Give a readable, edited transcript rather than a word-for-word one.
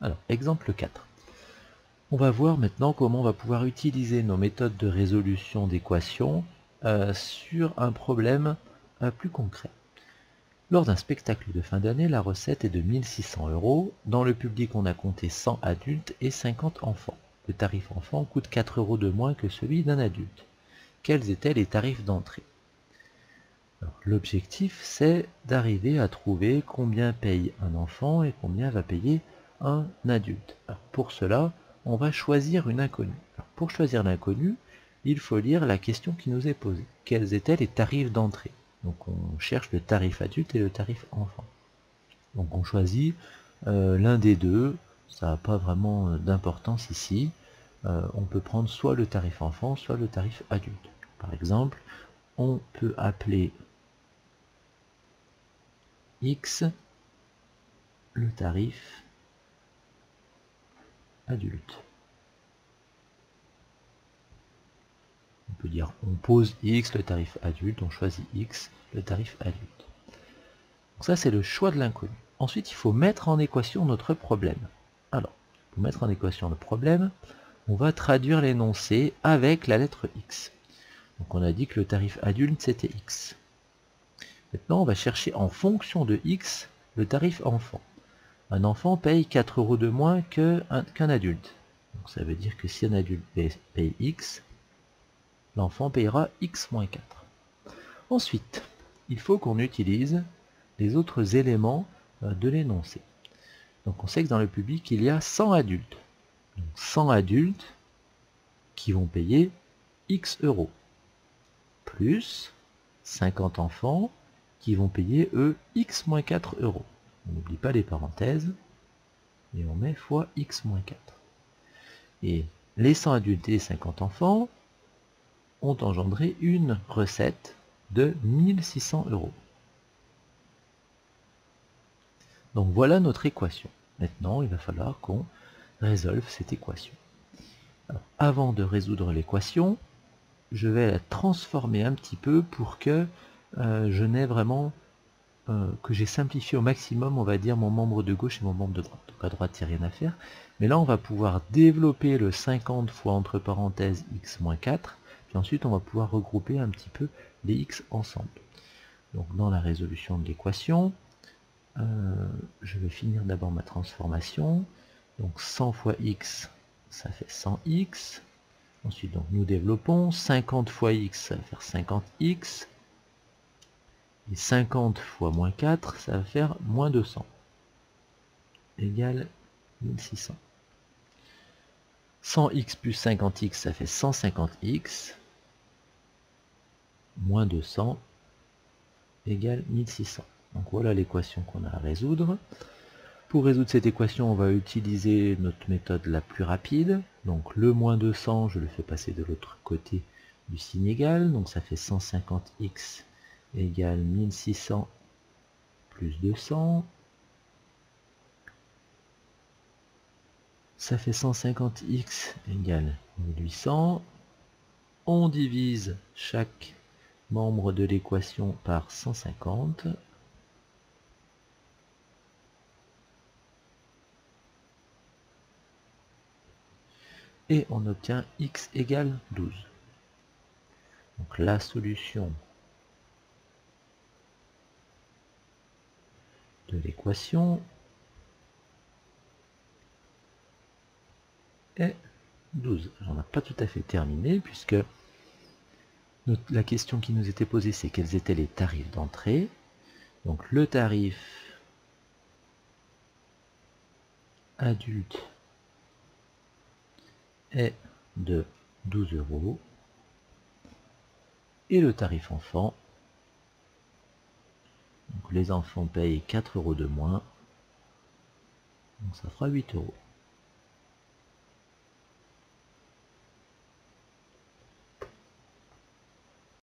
Alors, exemple 4. On va voir maintenant comment on va pouvoir utiliser nos méthodes de résolution d'équations sur un problème plus concret. Lors d'un spectacle de fin d'année, la recette est de 1600 €. Dans le public, on a compté 100 adultes et 50 enfants. Le tarif enfant coûte 4 € de moins que celui d'un adulte. Quels étaient les tarifs d'entrée? L'objectif, c'est d'arriver à trouver combien paye un enfant et combien va payer un adulte. Alors, pour cela, on va choisir une inconnue. Alors, pour choisir l'inconnue, il faut lire la question qui nous est posée. Quels étaient les tarifs d'entrée? Donc on cherche le tarif adulte et le tarif enfant. Donc on choisit l'un des deux, ça n'a pas vraiment d'importance ici. On peut prendre soit le tarif enfant, soit le tarif adulte. Par exemple, on peut appeler X le tarif adulte. On peut dire on pose X le tarif adulte, on choisit X le tarif adulte. Donc ça c'est le choix de l'inconnu. Ensuite il faut mettre en équation notre problème. Alors, pour mettre en équation le problème, on va traduire l'énoncé avec la lettre X. Donc on a dit que le tarif adulte c'était X. Maintenant on va chercher en fonction de X le tarif enfant. Un enfant paye 4 € de moins qu'un adulte. Donc ça veut dire que si un adulte paye X, l'enfant payera X moins 4. Ensuite, il faut qu'on utilise les autres éléments de l'énoncé. Donc on sait que dans le public, il y a 100 adultes. Donc 100 adultes qui vont payer X €, plus 50 enfants qui vont payer, eux, X moins 4 €. On n'oublie pas les parenthèses, et on met fois X moins 4. Et les 100 adultes et les 50 enfants ont engendré une recette de 1600 €. Donc voilà notre équation. Maintenant, il va falloir qu'on résolve cette équation. Alors, avant de résoudre l'équation, je vais la transformer un petit peu pour que je n'ai vraiment que j'ai simplifié au maximum, on va dire, mon membre de gauche et mon membre de droite. Donc à droite, il n'y a rien à faire. Mais là, on va pouvoir développer le 50 fois entre parenthèses x moins 4. Puis ensuite, on va pouvoir regrouper un petit peu les x ensemble. Donc dans la résolution de l'équation, je vais finir d'abord ma transformation. Donc 100 fois x, ça fait 100x. Ensuite, donc, nous développons. 50 fois x, ça va faire 50x. Et 50 fois moins 4, ça va faire moins 200. Égale 1600. 100x plus 50x, ça fait 150x. Moins 200 égale 1600. Donc voilà l'équation qu'on a à résoudre. Pour résoudre cette équation, on va utiliser notre méthode la plus rapide. Donc le moins 200, je le fais passer de l'autre côté du signe égal. Donc ça fait 150x égale 1600 plus 200. Ça fait 150x égale 1800. On divise chaque membre de l'équation par 150. Et on obtient x égale 12. Donc la solution de l'équation est 12. On n'a pas tout à fait terminé puisque la question qui nous était posée, c'est quels étaient les tarifs d'entrée. Donc le tarif adulte est de 12 € et le tarif enfant, donc les enfants payent 4 € de moins, donc ça fera 8 €.